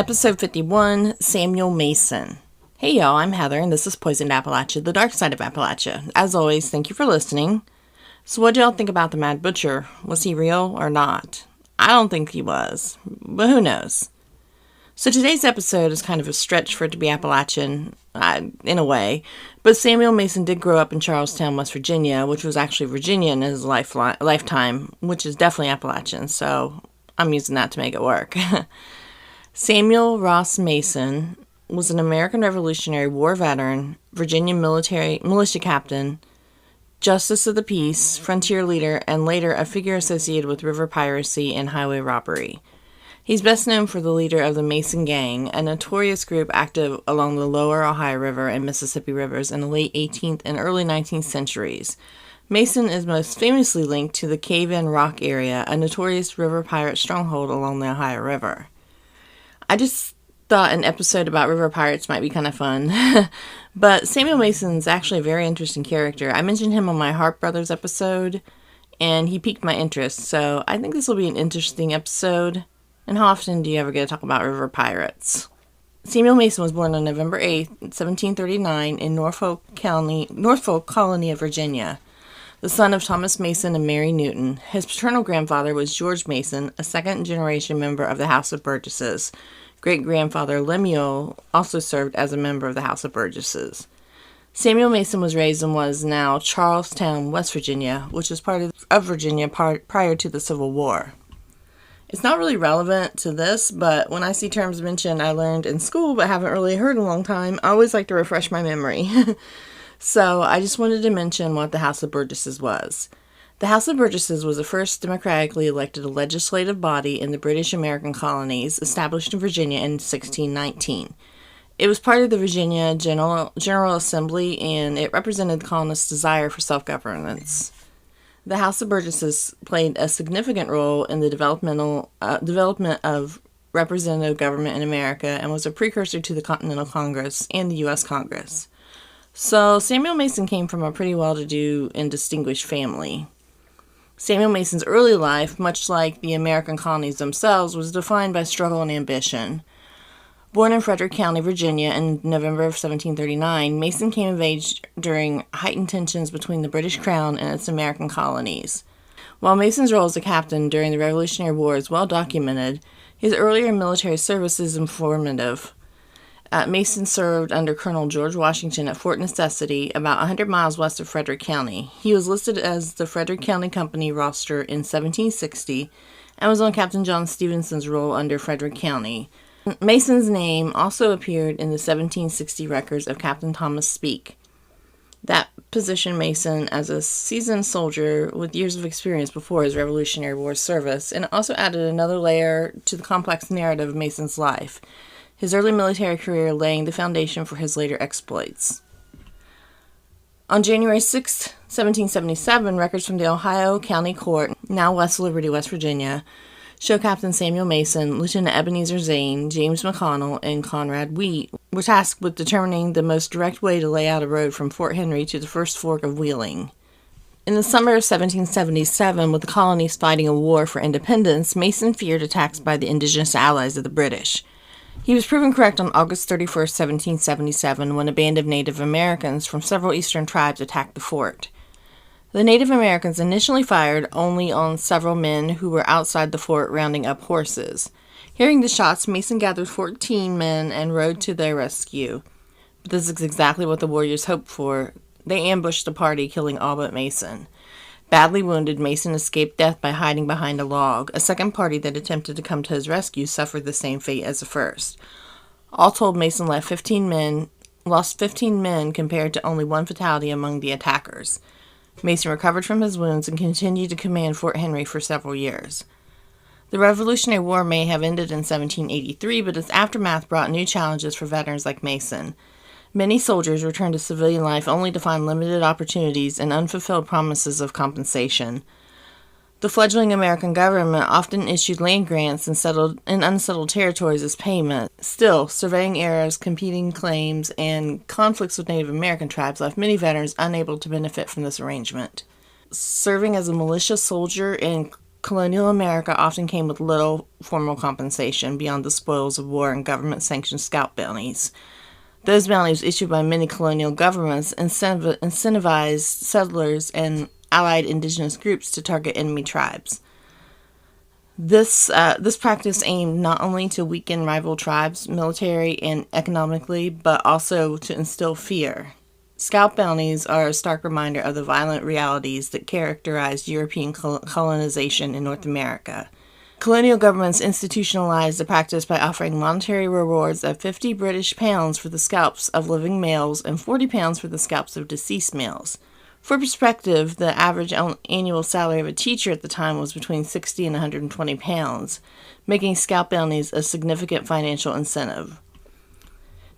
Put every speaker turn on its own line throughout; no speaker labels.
Episode 51, Samuel Mason. Hey y'all, I'm Heather, and this is Poisoned Appalachia, the dark side of Appalachia. As always, thank you for listening. So what do y'all think about the Mad Butcher? Was he real or not? I don't think he was, but who knows? So today's episode is kind of a stretch for it to be Appalachian, in a way, but Samuel Mason did grow up in Charlestown, West Virginia, which was actually Virginia in his lifetime, which is definitely Appalachian, so I'm using that to make it work. Samuel Ross Mason was an American Revolutionary War veteran, Virginia militia captain, justice of the peace, frontier leader, and later a figure associated with river piracy and highway robbery. He's best known for the leader of the Mason Gang, a notorious group active along the lower Ohio River and Mississippi rivers in the late 18th and early 19th centuries. Mason is most famously linked to the Cave-In Rock area, a notorious river pirate stronghold along the Ohio River. I just thought an episode about river pirates might be kind of fun, but Samuel Mason's actually a very interesting character. I mentioned him on my Hart Brothers episode, and he piqued my interest, so I think this will be an interesting episode. And how often do you ever get to talk about river pirates? Samuel Mason was born on November 8th, 1739, in Norfolk Colony of Virginia, the son of Thomas Mason and Mary Newton. His paternal grandfather was George Mason, a second-generation member of the House of Burgesses. Great-grandfather Lemuel also served as a member of the House of Burgesses. Samuel Mason was raised in what is now Charlestown, West Virginia, which was part of Virginia prior to the Civil War. It's not really relevant to this, but when I see terms mentioned I learned in school but haven't really heard in a long time, I always like to refresh my memory. So I just wanted to mention what the House of Burgesses was. The House of Burgesses was the first democratically elected legislative body in the British American colonies, established in Virginia in 1619. It was part of the Virginia General Assembly, and it represented the colonists' desire for self-governance. The House of Burgesses played a significant role in the development of representative government in America and was a precursor to the Continental Congress and the U.S. Congress. So Samuel Mason came from a pretty well-to-do and distinguished family. Samuel Mason's early life, much like the American colonies themselves, was defined by struggle and ambition. Born in Frederick County, Virginia, in November of 1739, Mason came of age during heightened tensions between the British Crown and its American colonies. While Mason's role as a captain during the Revolutionary War is well documented, his earlier military service is informative. Mason served under Colonel George Washington at Fort Necessity, about 100 miles west of Frederick County. He was listed as the Frederick County Company roster in 1760 and was on Captain John Stevenson's roll under Frederick County. Mason's name also appeared in the 1760 records of Captain Thomas Speke. That positioned Mason as a seasoned soldier with years of experience before his Revolutionary War service, and also added another layer to the complex narrative of Mason's life, his early military career laying the foundation for his later exploits. On January 6, 1777, records from the Ohio County Court, now West Liberty, West Virginia, show Captain Samuel Mason, Lieutenant Ebenezer Zane, James McConnell, and Conrad Wheat were tasked with determining the most direct way to lay out a road from Fort Henry to the First Fork of Wheeling. In the summer of 1777, with the colonies fighting a war for independence, Mason feared attacks by the indigenous allies of the British. He was proven correct on August 31, 1777, when a band of Native Americans from several eastern tribes attacked the fort. The Native Americans initially fired only on several men who were outside the fort rounding up horses. Hearing the shots, Mason gathered 14 men and rode to their rescue. But this is exactly what the warriors hoped for. They ambushed the party, killing all but Mason. Badly wounded, Mason escaped death by hiding behind a log. A second party that attempted to come to his rescue suffered the same fate as the first. All told, Mason lost 15 men compared to only one fatality among the attackers. Mason recovered from his wounds and continued to command Fort Henry for several years. The Revolutionary War may have ended in 1783, but its aftermath brought new challenges for veterans like Mason. Many soldiers returned to civilian life only to find limited opportunities and unfulfilled promises of compensation. The fledgling American government often issued land grants in unsettled territories as payment. Still, surveying errors, competing claims, and conflicts with Native American tribes left many veterans unable to benefit from this arrangement. Serving as a militia soldier in colonial America often came with little formal compensation beyond the spoils of war and government-sanctioned scalp bounties. Those bounties, issued by many colonial governments, incentivized settlers and allied indigenous groups to target enemy tribes. This practice aimed not only to weaken rival tribes military and economically, but also to instill fear. Scalp bounties are a stark reminder of the violent realities that characterized European colonization in North America. Colonial governments institutionalized the practice by offering monetary rewards of 50 British pounds for the scalps of living males and 40 pounds for the scalps of deceased males. For perspective, the average annual salary of a teacher at the time was between 60 and 120 pounds, making scalp bounties a significant financial incentive.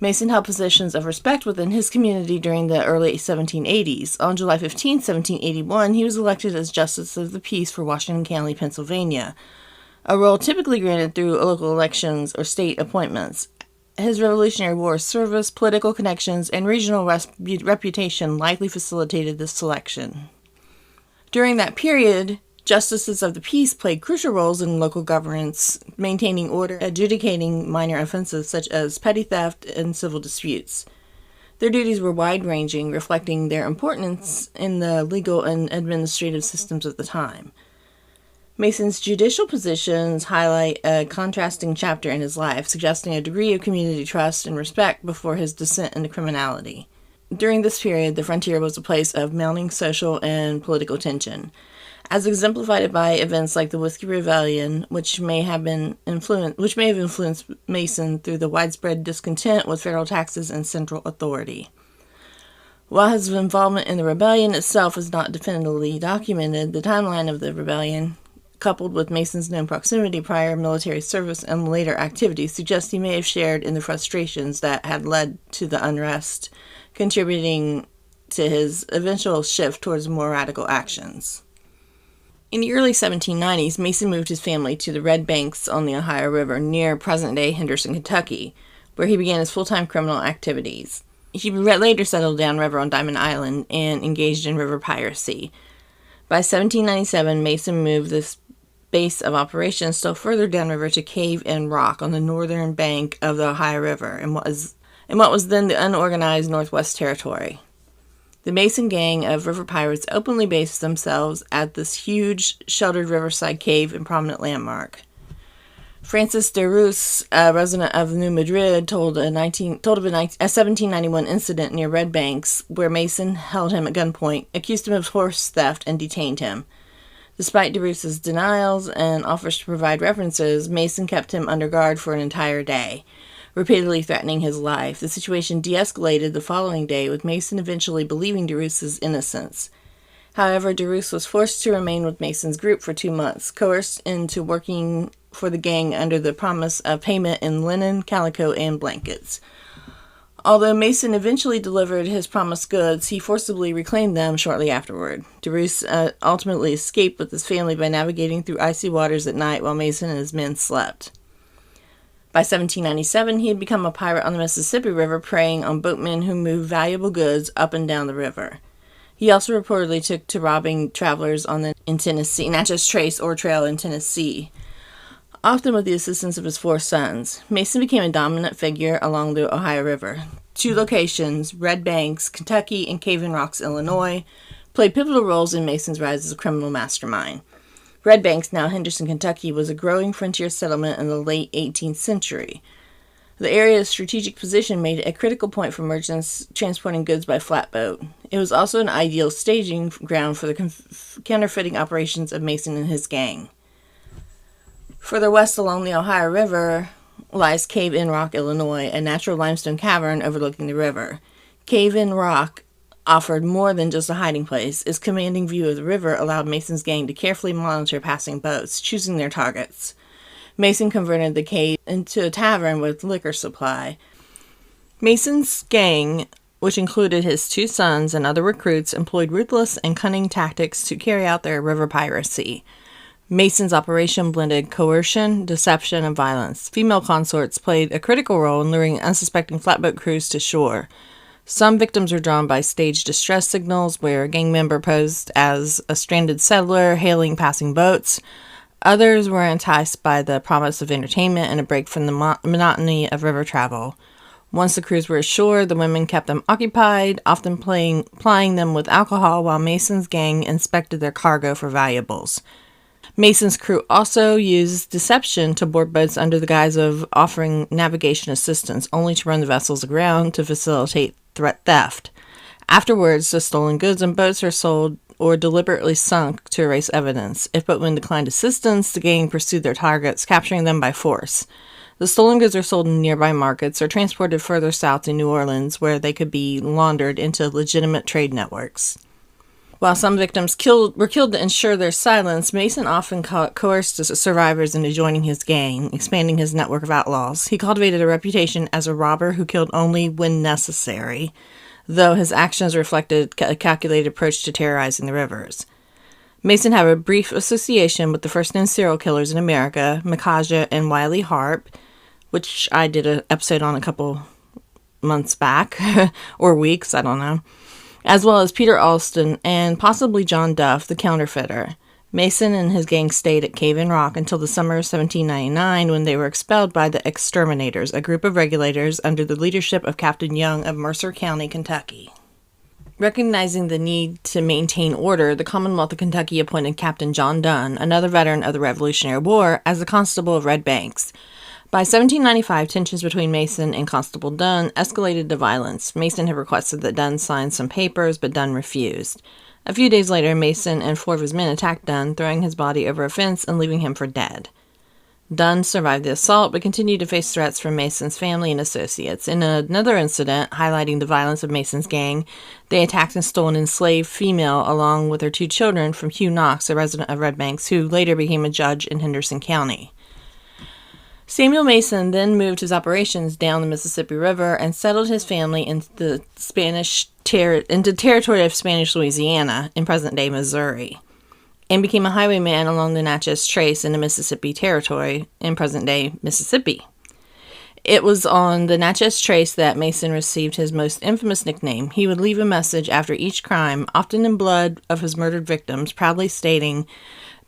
Mason held positions of respect within his community during the early 1780s. On July 15, 1781, he was elected as Justice of the Peace for Washington County, Pennsylvania, a role typically granted through local elections or state appointments. His Revolutionary War service, political connections, and regional reputation likely facilitated this selection. During that period, Justices of the Peace played crucial roles in local governance, maintaining order, adjudicating minor offenses such as petty theft and civil disputes. Their duties were wide-ranging, reflecting their importance in the legal and administrative systems of the time. Mason's judicial positions highlight a contrasting chapter in his life, suggesting a degree of community trust and respect before his descent into criminality. During this period, the frontier was a place of mounting social and political tension, as exemplified by events like the Whiskey Rebellion, which may have influenced Mason through the widespread discontent with federal taxes and central authority. While his involvement in the rebellion itself is not definitively documented, the timeline of the rebellion, coupled with Mason's known proximity, prior military service, and later activities, suggests he may have shared in the frustrations that had led to the unrest, contributing to his eventual shift towards more radical actions. In the early 1790s, Mason moved his family to the Red Banks on the Ohio River near present-day Henderson, Kentucky, where he began his full-time criminal activities. He later settled downriver on Diamond Island and engaged in river piracy. By 1797, Mason moved this base of operations still further downriver to Cave in Rock on the northern bank of the Ohio River in what was then the unorganized Northwest Territory. The Mason gang of river pirates openly based themselves at this huge, sheltered riverside cave and prominent landmark. Francis de Roos, a resident of New Madrid, told of a 1791 incident near Red Banks where Mason held him at gunpoint, accused him of horse theft, and detained him. Despite de Roos's denials and offers to provide references, Mason kept him under guard for an entire day, repeatedly threatening his life. The situation de-escalated the following day, with Mason eventually believing de Roos's innocence. However, de Roos was forced to remain with Mason's group for 2 months, coerced into working for the gang under the promise of payment in linen, calico, and blankets. Although Mason eventually delivered his promised goods, he forcibly reclaimed them shortly afterward. De Roos ultimately escaped with his family by navigating through icy waters at night while Mason and his men slept. By 1797, he had become a pirate on the Mississippi River, preying on boatmen who moved valuable goods up and down the river. He also reportedly took to robbing travelers in Tennessee, Natchez Trace or Trail in Tennessee, often with the assistance of his 4 sons. Mason became a dominant figure along the Ohio River. 2 locations, Red Banks, Kentucky, and Cave in Rocks, Illinois, played pivotal roles in Mason's rise as a criminal mastermind. Red Banks, now Henderson, Kentucky, was a growing frontier settlement in the late 18th century. The area's strategic position made it a critical point for merchants transporting goods by flatboat. It was also an ideal staging ground for the counterfeiting operations of Mason and his gang. Further west along the Ohio River lies Cave in Rock, Illinois, a natural limestone cavern overlooking the river. Cave in Rock offered more than just a hiding place. Its commanding view of the river allowed Mason's gang to carefully monitor passing boats, choosing their targets. Mason converted the cave into a tavern with liquor supply. Mason's gang, which included his 2 sons and other recruits, employed ruthless and cunning tactics to carry out their river piracy. Mason's operation blended coercion, deception, and violence. Female consorts played a critical role in luring unsuspecting flatboat crews to shore. Some victims were drawn by staged distress signals, where a gang member posed as a stranded settler hailing passing boats. Others were enticed by the promise of entertainment and a break from the monotony of river travel. Once the crews were ashore, the women kept them occupied, often plying them with alcohol while Mason's gang inspected their cargo for valuables. Mason's crew also used deception to board boats under the guise of offering navigation assistance, only to run the vessels aground to facilitate theft. Afterwards, the stolen goods and boats are sold or deliberately sunk to erase evidence. If boatmen declined assistance, the gang pursued their targets, capturing them by force. The stolen goods are sold in nearby markets or transported further south to New Orleans, where they could be laundered into legitimate trade networks. While some victims were killed to ensure their silence, Mason often coerced the survivors into joining his gang, expanding his network of outlaws. He cultivated a reputation as a robber who killed only when necessary, though his actions reflected a calculated approach to terrorizing the rivers. Mason had a brief association with the first known serial killers in America, Micajah and Wiley Harp, which I did an episode on a couple months back, or weeks, I don't know, as well as Peter Alston and possibly John Duff, the counterfeiter. Mason and his gang stayed at Cave in Rock until the summer of 1799, when they were expelled by the Exterminators, a group of regulators under the leadership of Captain Young of Mercer County, Kentucky. Recognizing the need to maintain order, the Commonwealth of Kentucky appointed Captain John Dunn, another veteran of the Revolutionary War, as the Constable of Red Banks. By 1795, tensions between Mason and Constable Dunn escalated to violence. Mason had requested that Dunn sign some papers, but Dunn refused. A few days later, Mason and 4 of his men attacked Dunn, throwing his body over a fence and leaving him for dead. Dunn survived the assault, but continued to face threats from Mason's family and associates. In another incident, highlighting the violence of Mason's gang, they attacked and stole an enslaved female along with her 2 children from Hugh Knox, a resident of Red Banks, who later became a judge in Henderson County. Samuel Mason then moved his operations down the Mississippi River and settled his family into territory of Spanish Louisiana in present-day Missouri, and became a highwayman along the Natchez Trace in the Mississippi Territory in present-day Mississippi. It was on the Natchez Trace that Mason received his most infamous nickname. He would leave a message after each crime, often in blood of his murdered victims, proudly stating,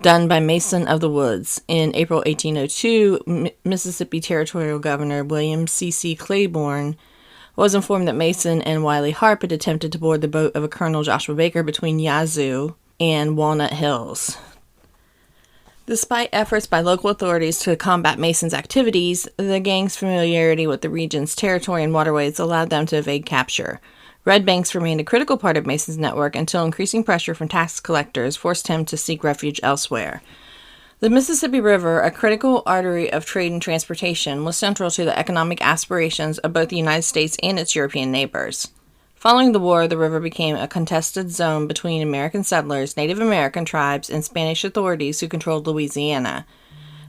"Done by Mason of the Woods." In April 1802, Mississippi Territorial Governor William C.C. Claiborne was informed that Mason and Wiley Harp had attempted to board the boat of a Colonel Joshua Baker between Yazoo and Walnut Hills. Despite efforts by local authorities to combat Mason's activities, the gang's familiarity with the region's territory and waterways allowed them to evade capture. Red Banks remained a critical part of Mason's network until increasing pressure from tax collectors forced him to seek refuge elsewhere. The Mississippi River, a critical artery of trade and transportation, was central to the economic aspirations of both the United States and its European neighbors. Following the war, the river became a contested zone between American settlers, Native American tribes, and Spanish authorities who controlled Louisiana.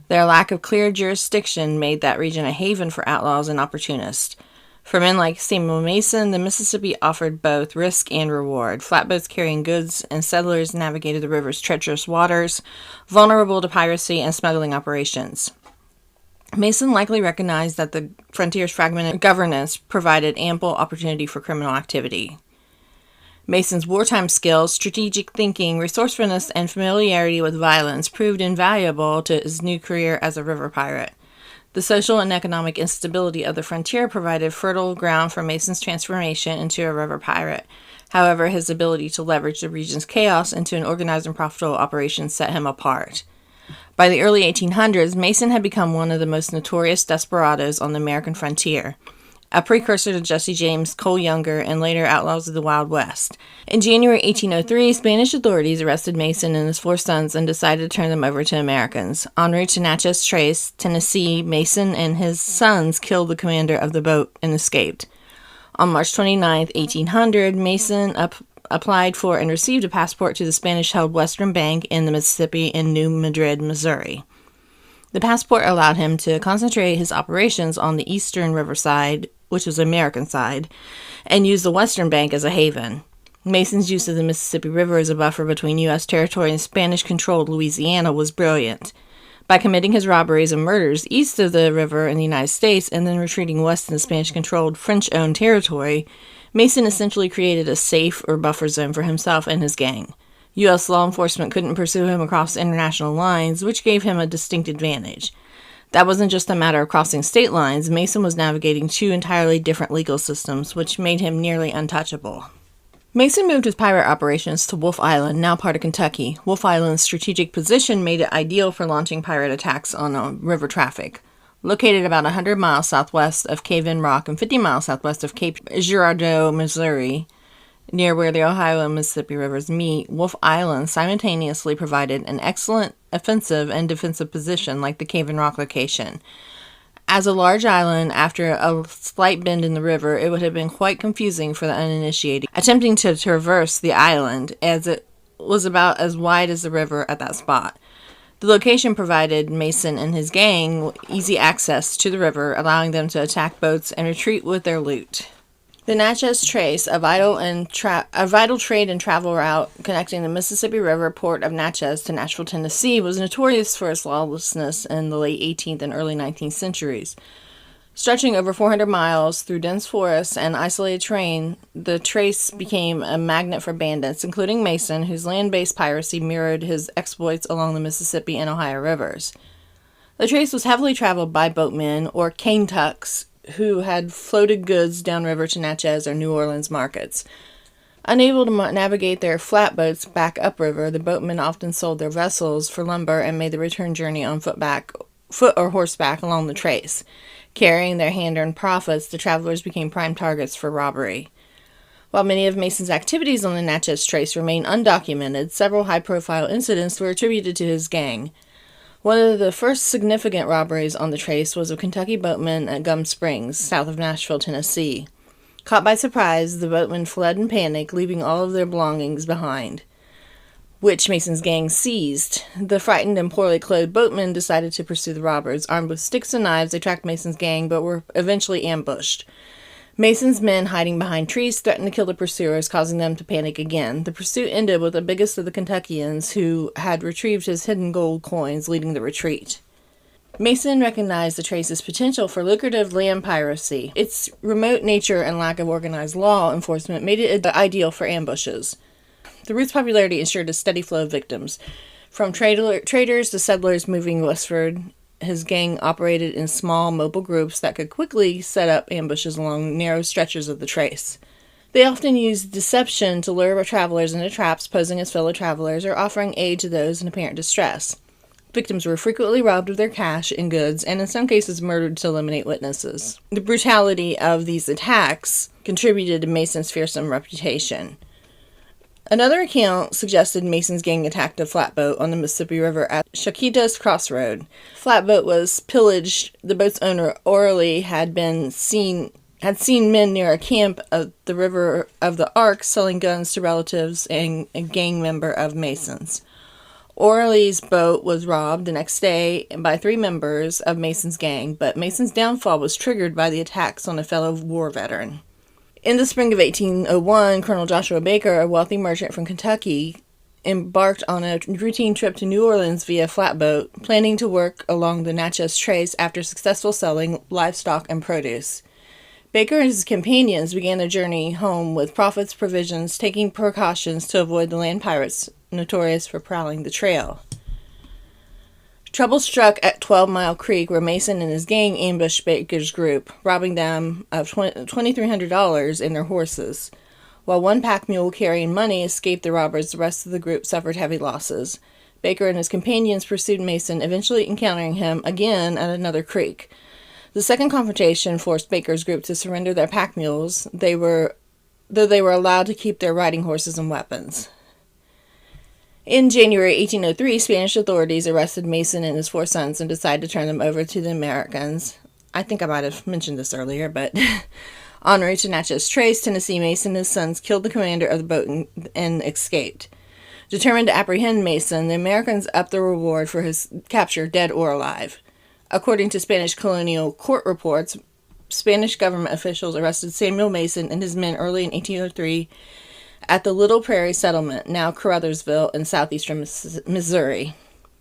Their lack of clear jurisdiction made that region a haven for outlaws and opportunists. For men like Samuel Mason, the Mississippi offered both risk and reward. Flatboats carrying goods and settlers navigated the river's treacherous waters, vulnerable to piracy and smuggling operations. Mason likely recognized that the frontier's fragmented governance provided ample opportunity for criminal activity. Mason's wartime skills, strategic thinking, resourcefulness, and familiarity with violence proved invaluable to his new career as a river pirate. The social and economic instability of the frontier provided fertile ground for Mason's transformation into a river pirate. However, his ability to leverage the region's chaos into an organized and profitable operation set him apart. By the early 1800s, Mason had become one of the most notorious desperados on the American frontier, a precursor to Jesse James, Cole Younger, and later Outlaws of the Wild West. In January 1803, Spanish authorities arrested Mason and his 4 sons and decided to turn them over to Americans. En route to Natchez Trace, Tennessee, Mason and his sons killed the commander of the boat and escaped. On March 29, 1800, Mason applied for and received a passport to the Spanish-held Western Bank in the Mississippi in New Madrid, Missouri. The passport allowed him to concentrate his operations on the eastern riverside, which was the American side, and use the Western Bank as a haven. Mason's use of the Mississippi River as a buffer between U.S. territory and Spanish-controlled Louisiana was brilliant. By committing his robberies and murders east of the river in the United States and then retreating west in the Spanish-controlled, French-owned territory, Mason essentially created a safe or buffer zone for himself and his gang. U.S. law enforcement couldn't pursue him across international lines, which gave him a distinct advantage. That wasn't just a matter of crossing state lines. Mason was navigating two entirely different legal systems, which made him nearly untouchable. Mason moved his pirate operations to Wolf Island, now part of Kentucky. Wolf Island's strategic position made it ideal for launching pirate attacks on river traffic. Located about 100 miles southwest of Cave-In Rock and 50 miles southwest of Cape Girardeau, Missouri, near where the Ohio and Mississippi rivers meet, Wolf Island simultaneously provided an excellent offensive and defensive position like the Cave-In Rock location. As a large island, after a slight bend in the river, it would have been quite confusing for the uninitiated attempting to traverse the island, as it was about as wide as the river at that spot. The location provided Mason and his gang easy access to the river, allowing them to attack boats and retreat with their loot. The Natchez Trace, a vital trade and travel route connecting the Mississippi River port of Natchez to Nashville, Tennessee, was notorious for its lawlessness in the late 18th and early 19th centuries. Stretching over 400 miles through dense forests and isolated terrain, the Trace became a magnet for bandits, including Mason, whose land-based piracy mirrored his exploits along the Mississippi and Ohio rivers. The Trace was heavily traveled by boatmen, or cane tucks, who had floated goods downriver to Natchez or New Orleans markets. Unable to navigate their flatboats back upriver, the boatmen often sold their vessels for lumber and made the return journey on foot or horseback along the Trace. Carrying their hand-earned profits, the travelers became prime targets for robbery. While many of Mason's activities on the Natchez Trace remain undocumented, several high-profile incidents were attributed to his gang. One of the first significant robberies on the Trace was of Kentucky boatmen at Gum Springs, south of Nashville, Tennessee. Caught by surprise, the boatmen fled in panic, leaving all of their belongings behind, which Mason's gang seized. The frightened and poorly clothed boatmen decided to pursue the robbers. Armed with sticks and knives, they tracked Mason's gang, but were eventually ambushed. Mason's men, hiding behind trees, threatened to kill the pursuers, causing them to panic again. The pursuit ended with the biggest of the Kentuckians, who had retrieved his hidden gold coins, leading the retreat. Mason recognized the Trace's potential for lucrative land piracy. Its remote nature and lack of organized law enforcement made it ideal for ambushes. The route's popularity ensured a steady flow of victims. From traders to settlers moving westward, his gang operated in small, mobile groups that could quickly set up ambushes along narrow stretches of the Trace. They often used deception to lure travelers into traps, posing as fellow travelers, or offering aid to those in apparent distress. Victims were frequently robbed of their cash and goods, and in some cases murdered to eliminate witnesses. The brutality of these attacks contributed to Mason's fearsome reputation. Another account suggested Mason's gang attacked a flatboat on the Mississippi River at Chiquitas Crossroad. Flatboat was pillaged. The boat's owner, Orley, had seen men near a camp of the River of the Ark selling guns to relatives and a gang member of Mason's. Orley's boat was robbed the next day by 3 members of Mason's gang, but Mason's downfall was triggered by the attacks on a fellow war veteran. In the spring of 1801, Colonel Joshua Baker, a wealthy merchant from Kentucky, embarked on a routine trip to New Orleans via flatboat, planning to work along the Natchez Trace after successful selling livestock and produce. Baker and his companions began their journey home with profits, provisions, taking precautions to avoid the land pirates notorious for prowling the trail. Trouble struck at 12 Mile Creek, where Mason and his gang ambushed Baker's group, robbing them of $2,300 and their horses. While one pack mule carrying money escaped the robbers, the rest of the group suffered heavy losses. Baker and his companions pursued Mason, eventually encountering him again at another creek. The second confrontation forced Baker's group to surrender their pack mules, though they were allowed to keep their riding horses and weapons. In January 1803, Spanish authorities arrested Mason and his 4 sons and decided to turn them over to the Americans. I think I might have mentioned this earlier, but en route to Natchez Trace, Tennessee, Mason and his sons killed the commander of the boat and escaped. Determined to apprehend Mason, the Americans upped the reward for his capture, dead or alive. According to Spanish colonial court reports, Spanish government officials arrested Samuel Mason and his men early in 1803 at the Little Prairie Settlement, now Caruthersville, in southeastern Missouri.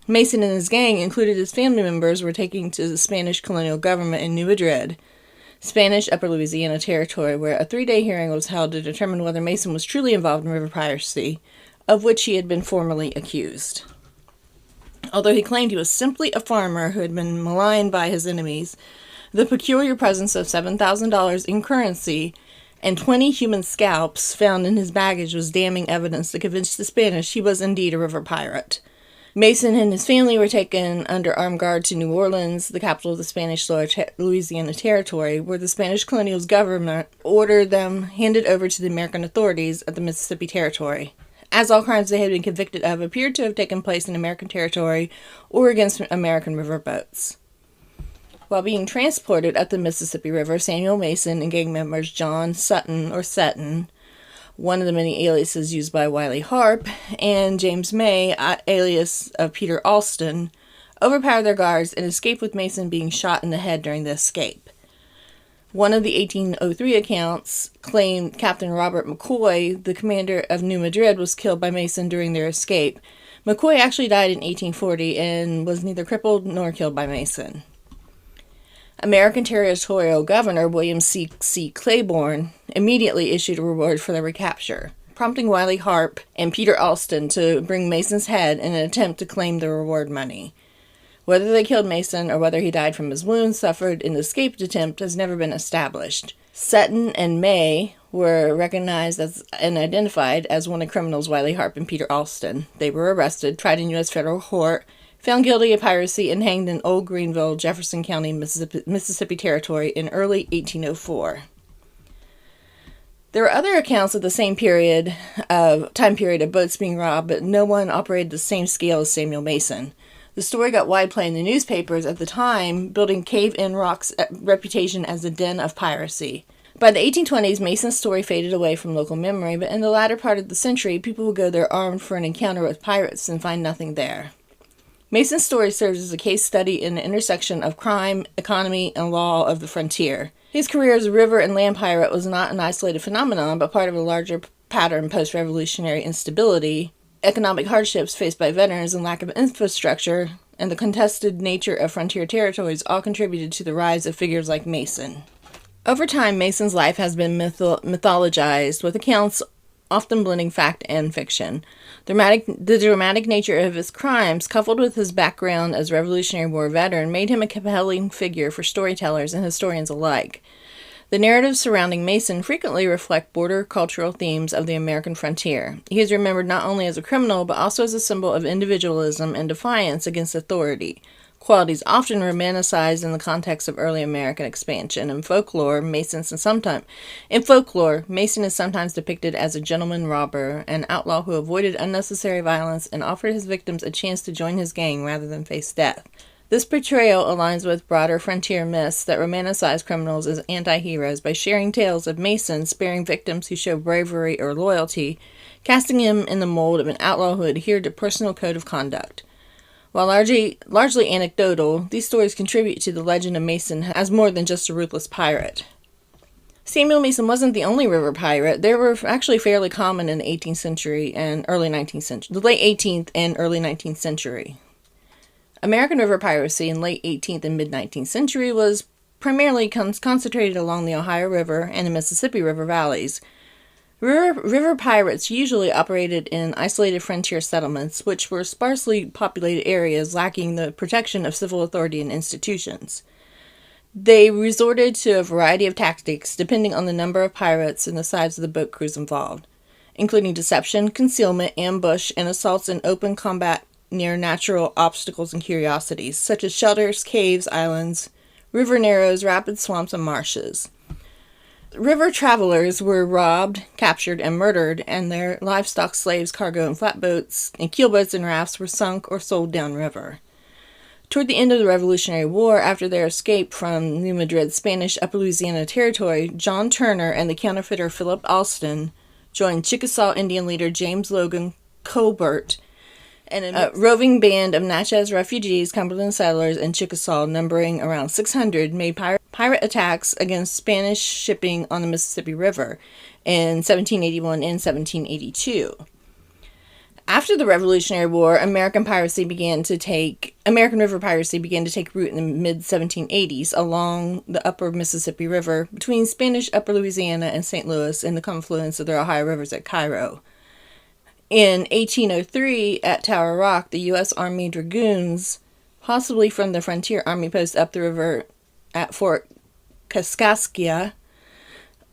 Mason and his gang, included his family members, were taken to the Spanish colonial government in New Madrid, Spanish Upper Louisiana Territory, where a 3-day hearing was held to determine whether Mason was truly involved in river piracy, of which he had been formerly accused. Although he claimed he was simply a farmer who had been maligned by his enemies, the peculiar presence of $7,000 in currency and 20 human scalps found in his baggage was damning evidence to convince the Spanish he was indeed a river pirate. Mason and his family were taken under armed guard to New Orleans, the capital of the Spanish Louisiana Territory, where the Spanish colonial government ordered them handed over to the American authorities at the Mississippi Territory, as all crimes they had been convicted of appeared to have taken place in American territory or against American riverboats. While being transported up the Mississippi River, Samuel Mason and gang members John Sutton, or Seton, one of the many aliases used by Wiley Harp, and James May, alias of Peter Alston, overpowered their guards and escaped, with Mason being shot in the head during the escape. One of the 1803 accounts claimed Captain Robert McCoy, the commander of New Madrid, was killed by Mason during their escape. McCoy actually died in 1840 and was neither crippled nor killed by Mason. American Territorial Governor William C. Claiborne immediately issued a reward for their recapture, prompting Wiley Harp and Peter Alston to bring Mason's head in an attempt to claim the reward money. Whether they killed Mason or whether he died from his wounds suffered in the escape attempt has never been established. Seton and May were recognized as and identified as one of criminals Wiley Harp and Peter Alston. They were arrested, tried in U.S. federal court, found guilty of piracy, and hanged in Old Greenville, Jefferson County, Mississippi Territory in early 1804. There were other accounts of the same time period of boats being robbed, but no one operated the same scale as Samuel Mason. The story got wide play in the newspapers at the time, building Cave-In Rock's reputation as a den of piracy. By the 1820s, Mason's story faded away from local memory, but in the latter part of the century, people would go there armed for an encounter with pirates and find nothing there. Mason's story serves as a case study in the intersection of crime, economy, and law of the frontier. His career as a river and land pirate was not an isolated phenomenon, but part of a larger pattern post-revolutionary instability, economic hardships faced by veterans, and lack of infrastructure, and the contested nature of frontier territories all contributed to the rise of figures like Mason. Over time, Mason's life has been mythologized, with accounts often blending fact and fiction. The dramatic nature of his crimes, coupled with his background as Revolutionary War veteran, made him a compelling figure for storytellers and historians alike. The narratives surrounding Mason frequently reflect border cultural themes of the American frontier. He is remembered not only as a criminal, but also as a symbol of individualism and defiance against authority, qualities often romanticized in the context of early American expansion. In folklore, Mason is sometimes depicted as a gentleman robber, an outlaw who avoided unnecessary violence and offered his victims a chance to join his gang rather than face death. This portrayal aligns with broader frontier myths that romanticize criminals as anti-heroes by sharing tales of Mason sparing victims who show bravery or loyalty, casting him in the mold of an outlaw who adhered to personal code of conduct. While largely anecdotal, these stories contribute to the legend of Mason as more than just a ruthless pirate. Samuel Mason wasn't the only river pirate. They were actually fairly common in the 18th century and early 19th century, the late 18th and early 19th century. American river piracy in late 18th and mid-19th century was primarily concentrated along the Ohio River and the Mississippi River valleys. River pirates usually operated in isolated frontier settlements, which were sparsely populated areas lacking the protection of civil authority and institutions. They resorted to a variety of tactics depending on the number of pirates and the size of the boat crews involved, including deception, concealment, ambush, and assaults in open combat near natural obstacles and curiosities, such as shelters, caves, islands, river narrows, rapid swamps, and marshes. River travelers were robbed, captured, and murdered, and their livestock, slaves, cargo, and flatboats, and keelboats and rafts were sunk or sold downriver. Toward the end of the Revolutionary War, after their escape from New Madrid's Spanish Upper Louisiana Territory, John Turner and the counterfeiter Philip Alston joined Chickasaw Indian leader James Logan Colbert and a roving band of Natchez refugees, Cumberland settlers, and Chickasaw, numbering around 600, made pirate attacks against Spanish shipping on the Mississippi River in 1781 and 1782. After the Revolutionary War, American river piracy began to take root in the mid-1780s along the upper Mississippi River between Spanish Upper Louisiana and St. Louis and the confluence of the Ohio rivers at Cairo. In 1803, at Tower Rock, the U.S. Army Dragoons, possibly from the Frontier Army Post up the river at Fort Kaskaskia,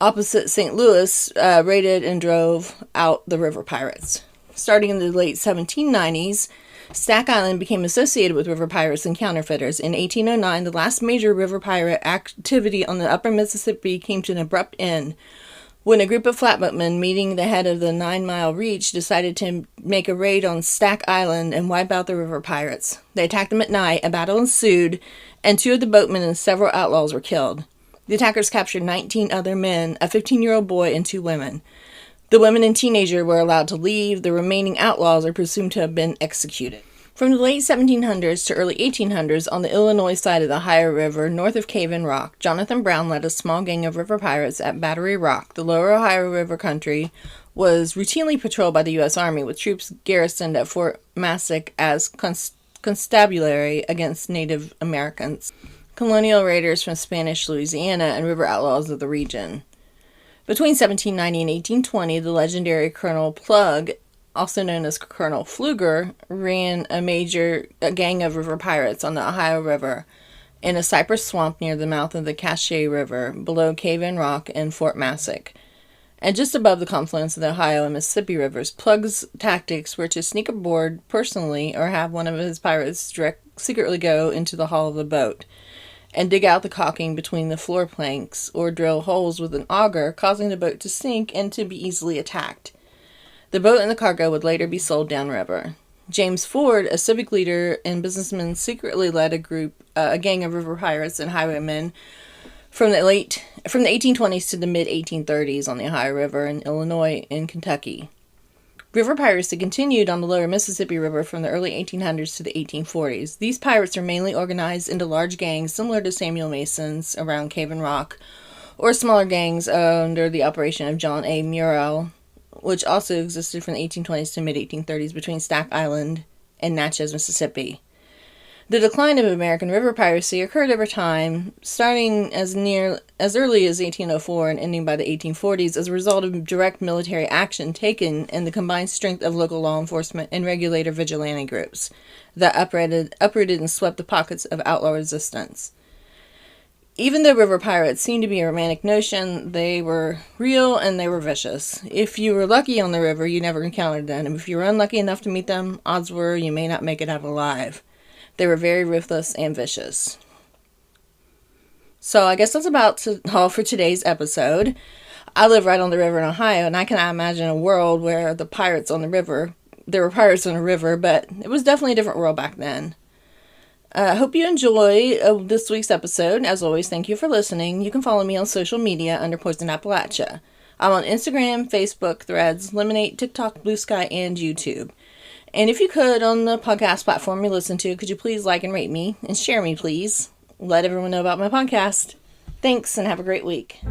opposite St. Louis, raided and drove out the river pirates. Starting in the late 1790s, Stack Island became associated with river pirates and counterfeiters. In 1809, the last major river pirate activity on the upper Mississippi came to an abrupt end when a group of flatboatmen meeting the head of the 9 Mile Reach decided to make a raid on Stack Island and wipe out the river pirates. They attacked them at night, a battle ensued, and 2 of the boatmen and several outlaws were killed. The attackers captured 19 other men, a 15-year-old boy, and 2 women. The women and teenager were allowed to leave. The remaining outlaws are presumed to have been executed. From the late 1700s to early 1800s, on the Illinois side of the Ohio River, north of Cave in Rock, Jonathan Brown led a small gang of river pirates at Battery Rock. The lower Ohio River country was routinely patrolled by the U.S. Army, with troops garrisoned at Fort Massac as constabulary against Native Americans, colonial raiders from Spanish Louisiana, and river outlaws of the region. Between 1790 and 1820, the legendary Colonel Plug, also known as Colonel Pfluger, ran a gang of river pirates on the Ohio River in a cypress swamp near the mouth of the Cache River, below Cave in Rock and Fort Massac, and just above the confluence of the Ohio and Mississippi rivers. Plug's tactics were to sneak aboard personally or have one of his pirates secretly go into the hull of the boat and dig out the caulking between the floor planks, or drill holes with an auger, causing the boat to sink and to be easily attacked. The boat and the cargo would later be sold downriver. James Ford, a civic leader and businessman, secretly led a gang of river pirates and highwaymen from the 1820s to the mid-1830s on the Ohio River in Illinois and Kentucky. River piracy continued on the lower Mississippi River from the early 1800s to the 1840s. These pirates are mainly organized into large gangs similar to Samuel Mason's around Cave in Rock, or smaller gangs under the operation of John A. Murrell, which also existed from the 1820s to mid-1830s between Stack Island and Natchez, Mississippi. The decline of American river piracy occurred over time, starting as early as 1804 and ending by the 1840s as a result of direct military action taken and the combined strength of local law enforcement and regulator vigilante groups that uprooted and swept the pockets of outlaw resistance. Even though river pirates seemed to be a romantic notion, they were real and they were vicious. If you were lucky on the river, you never encountered them, and if you were unlucky enough to meet them, odds were you may not make it out alive. They were very ruthless and vicious. So I guess that's about all for today's episode. I live right on the river in Ohio, and I cannot imagine a world where there were pirates on the river, but it was definitely a different world back then. I hope you enjoy this week's episode. As always, thank you for listening. You can follow me on social media under Poisoned Appalachia. I'm on Instagram, Facebook, Threads, Lemonade, TikTok, Blue Sky, and YouTube. And if you could, on the podcast platform you listen to, could you please like and rate me and share me, please? Let everyone know about my podcast. Thanks, and have a great week.